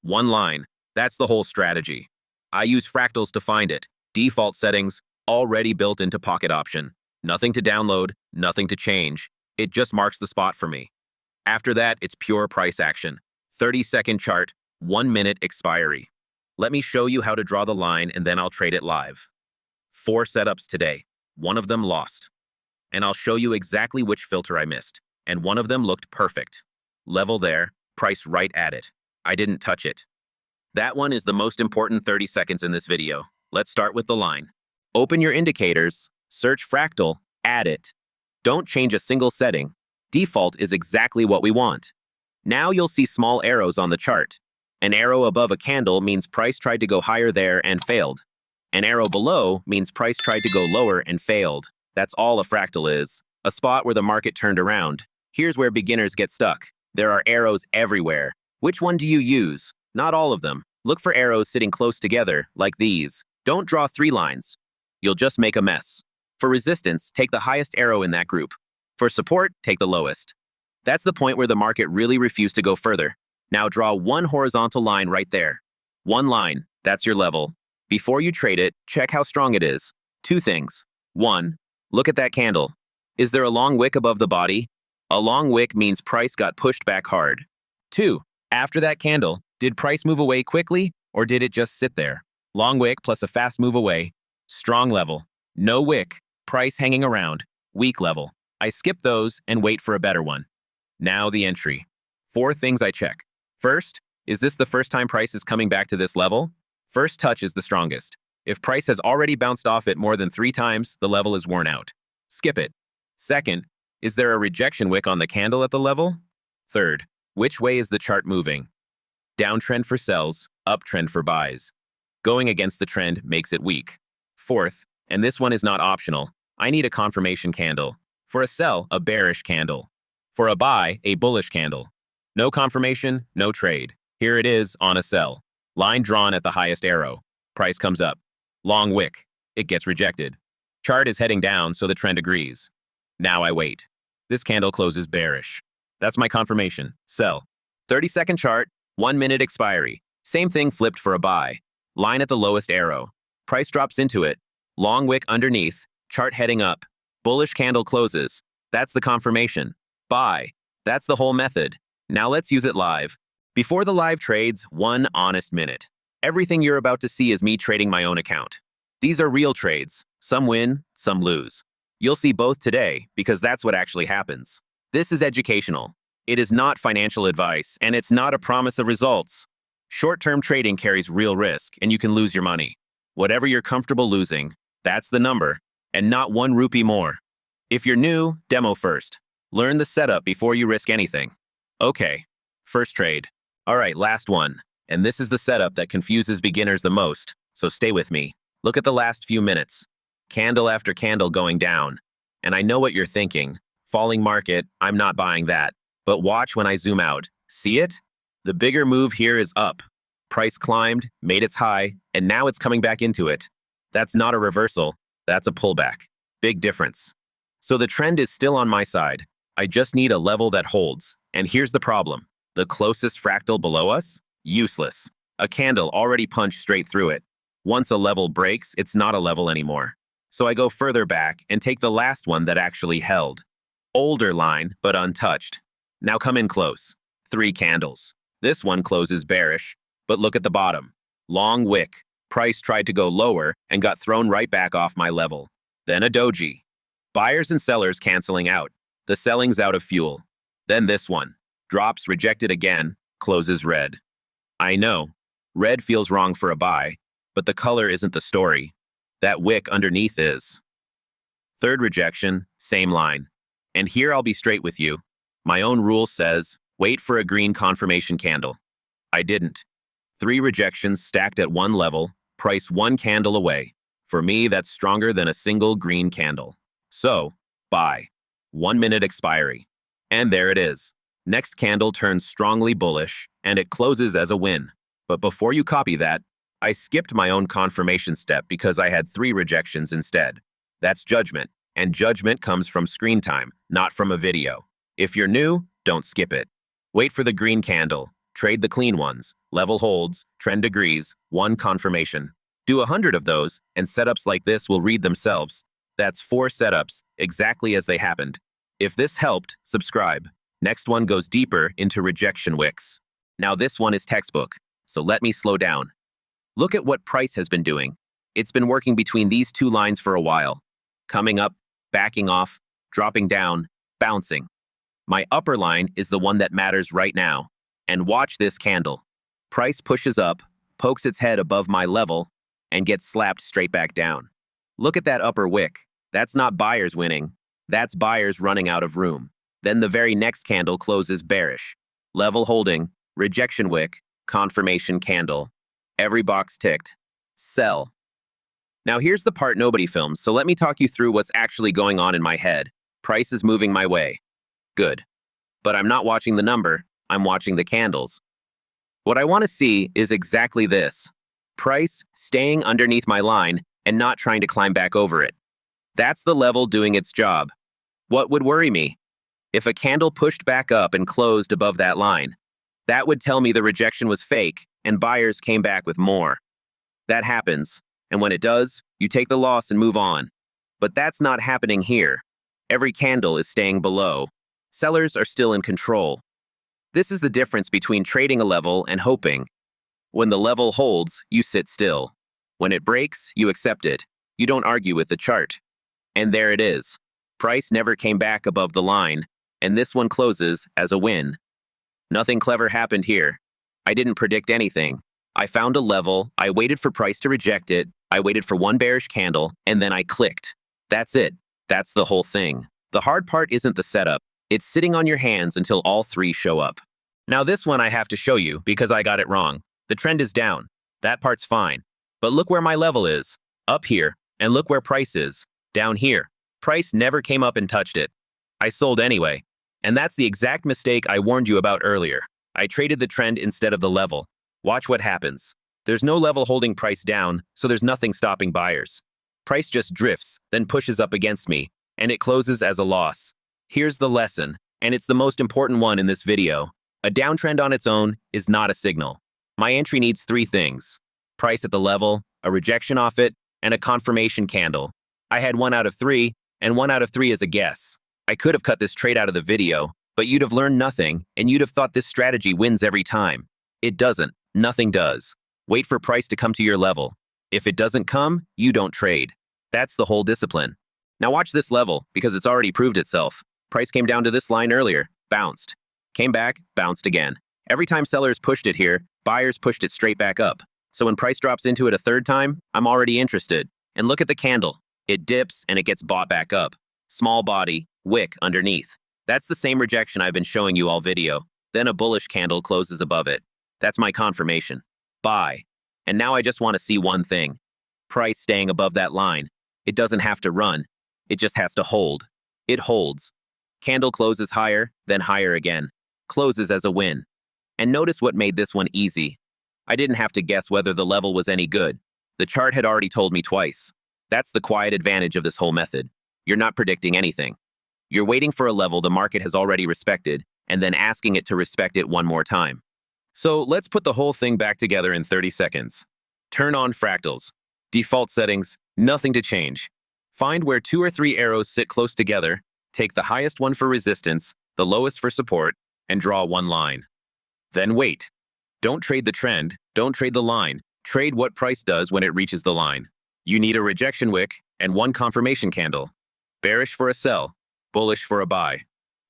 One line. That's the whole strategy. I use Fractals to find it. Default settings, already built into Pocket option. Nothing to download, nothing to change. It just marks the spot for me. After that, it's pure price action. 30-second chart, 1 minute expiry. Let me show you how to draw the line and then I'll trade it live. 4 setups today. One of them lost. And I'll show you exactly which filter I missed. And one of them looked perfect. Level there, price right at it. I didn't touch it. That one is the most important 30 seconds in this video. Let's start with the line. Open your indicators, search Fractal, add it. Don't change a single setting. Default is exactly what we want. Now you'll see small arrows on the chart. An arrow above a candle means price tried to go higher there and failed. An arrow below means price tried to go lower and failed. That's all a fractal is. A spot where the market turned around. Here's where beginners get stuck. There are arrows everywhere. Which one do you use? Not all of them. Look for arrows sitting close together, like these. Don't draw 3 lines. You'll just make a mess. For resistance, take the highest arrow in that group. For support, take the lowest. That's the point where the market really refused to go further. Now draw one horizontal line right there. One line, that's your level. Before you trade it, check how strong it is. 2 things. 1, look at that candle. Is there a long wick above the body? A long wick means price got pushed back hard. 2, after that candle, did price move away quickly or did it just sit there? Long wick plus a fast move away. Strong level. No wick, price hanging around. Weak level. I skip those and wait for a better one. Now the entry. 4 things I check. First, is this the first time price is coming back to this level? First touch is the strongest. If price has already bounced off it more than 3 times, the level is worn out. Skip it. Second, is there a rejection wick on the candle at the level? Third, which way is the chart moving? Downtrend for sells, uptrend for buys. Going against the trend makes it weak. Fourth, and this one is not optional, I need a confirmation candle. For a sell, a bearish candle. For a buy, a bullish candle. No confirmation, no trade. Here it is on a sell. Line drawn at the highest arrow. Price comes up. Long wick. It gets rejected. Chart is heading down, so the trend agrees. Now I wait. This candle closes bearish. That's my confirmation. Sell. 30-second chart, 1 minute expiry. Same thing flipped for a buy. Line at the lowest arrow. Price drops into it. Long wick underneath. Chart heading up. Bullish candle closes. That's the confirmation. Buy. That's the whole method. Now let's use it live. Before the live trades, 1 honest minute. Everything you're about to see is me trading my own account. These are real trades. Some win, some lose. You'll see both today because that's what actually happens. This is educational. It is not financial advice, and it's not a promise of results. Short-term trading carries real risk, and you can lose your money. Whatever you're comfortable losing, that's the number, and not 1 rupee more. If you're new, demo first. Learn the setup before you risk anything. Okay, first trade. All right, last one. And this is the setup that confuses beginners the most, so stay with me. Look at the last few minutes. Candle after candle going down. And I know what you're thinking. Falling market, I'm not buying that. But watch when I zoom out. See it? The bigger move here is up. Price climbed, made its high, and now it's coming back into it. That's not a reversal, that's a pullback. Big difference. So the trend is still on my side. I just need a level that holds. And here's the problem. The closest fractal below us? Useless. A candle already punched straight through it. Once a level breaks, it's not a level anymore. So I go further back and take the last one that actually held. Older line, but untouched. Now come in close. 3 candles. This one closes bearish, but look at the bottom. Long wick. Price tried to go lower and got thrown right back off my level. Then a doji. Buyers and sellers canceling out. The selling's out of fuel. Then this one. Drops rejected again, closes red. I know. Red feels wrong for a buy, but the color isn't the story. That wick underneath is. Third rejection, same line. And here I'll be straight with you. My own rule says, wait for a green confirmation candle. I didn't. 3 rejections stacked at one level, price 1 candle away. For me, that's stronger than a single green candle. So, buy. 1 minute expiry. And there it is. Next candle turns strongly bullish, and it closes as a win. But before you copy that, I skipped my own confirmation step because I had 3 rejections instead. That's judgment, and judgment comes from screen time, not from a video. If you're new, don't skip it. Wait for the green candle. Trade the clean ones. Level holds, trend agrees, one confirmation. Do 100 of those, and setups like this will read themselves. That's 4 setups, exactly as they happened. If this helped, subscribe. Next one goes deeper into rejection wicks. Now this one is textbook, so let me slow down. Look at what price has been doing. It's been working between these 2 lines for a while. Coming up, backing off, dropping down, bouncing. My upper line is the one that matters right now. And watch this candle. Price pushes up, pokes its head above my level, and gets slapped straight back down. Look at that upper wick. That's not buyers winning. That's buyers running out of room. Then the very next candle closes bearish. Level holding, rejection wick, confirmation candle. Every box ticked. Sell. Now here's the part nobody films, so let me talk you through what's actually going on in my head. Price is moving my way. Good. But I'm not watching the number, I'm watching the candles. What I want to see is exactly this. Price staying underneath my line and not trying to climb back over it. That's the level doing its job. What would worry me? If a candle pushed back up and closed above that line, that would tell me the rejection was fake and buyers came back with more. That happens, and when it does, you take the loss and move on. But that's not happening here. Every candle is staying below. Sellers are still in control. This is the difference between trading a level and hoping. When the level holds, you sit still. When it breaks, you accept it. You don't argue with the chart. And there it is. Price never came back above the line, and this one closes as a win. Nothing clever happened here. I didn't predict anything. I found a level, I waited for price to reject it, I waited for one bearish candle, and then I clicked. That's it. That's the whole thing. The hard part isn't the setup. It's sitting on your hands until all 3 show up. Now this one I have to show you because I got it wrong. The trend is down. That part's fine. But look where my level is. Up here. And look where price is. Down here. Price never came up and touched it. I sold anyway. And that's the exact mistake I warned you about earlier. I traded the trend instead of the level. Watch what happens. There's no level holding price down, so there's nothing stopping buyers. Price just drifts, then pushes up against me, and it closes as a loss. Here's the lesson, and it's the most important one in this video. A downtrend on its own is not a signal. My entry needs 3 things. Price at the level, a rejection off it, and a confirmation candle. I had 1 out of 3, and 1 out of 3 is a guess. I could have cut this trade out of the video, but you'd have learned nothing, and you'd have thought this strategy wins every time. It doesn't. Nothing does. Wait for price to come to your level. If it doesn't come, you don't trade. That's the whole discipline. Now watch this level, because it's already proved itself. Price came down to this line earlier, bounced. Came back, bounced again. Every time sellers pushed it here, buyers pushed it straight back up. So when price drops into it a 3rd time, I'm already interested. And look at the candle. It dips and it gets bought back up. Small body, wick underneath. That's the same rejection I've been showing you all video. Then a bullish candle closes above it. That's my confirmation. Buy. And now I just want to see one thing. Price staying above that line. It doesn't have to run. It just has to hold. It holds. Candle closes higher, then higher again. Closes as a win. And notice what made this one easy. I didn't have to guess whether the level was any good. The chart had already told me twice. That's the quiet advantage of this whole method. You're not predicting anything. You're waiting for a level the market has already respected, and then asking it to respect it one more time. So let's put the whole thing back together in 30 seconds. Turn on fractals. Default settings, nothing to change. Find where 2 or 3 arrows sit close together, take the highest one for resistance, the lowest for support, and draw one line. Then wait. Don't trade the trend, don't trade the line, trade what price does when it reaches the line. You need a rejection wick and 1 confirmation candle. Bearish for a sell, bullish for a buy.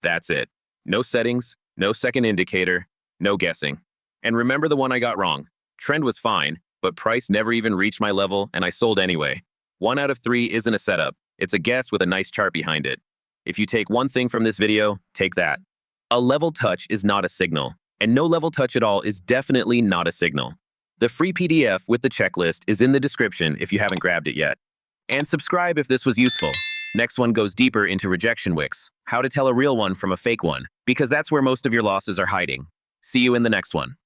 That's it. No settings, no second indicator, no guessing. And remember the one I got wrong. Trend was fine, but price never even reached my level and I sold anyway. 1 out of 3 isn't a setup. It's a guess with a nice chart behind it. If you take one thing from this video, take that. A level touch is not a signal, and no level touch at all is definitely not a signal. The free PDF with the checklist is in the description if you haven't grabbed it yet. And subscribe if this was useful. Next one goes deeper into rejection wicks, how to tell a real one from a fake one, because that's where most of your losses are hiding. See you in the next one.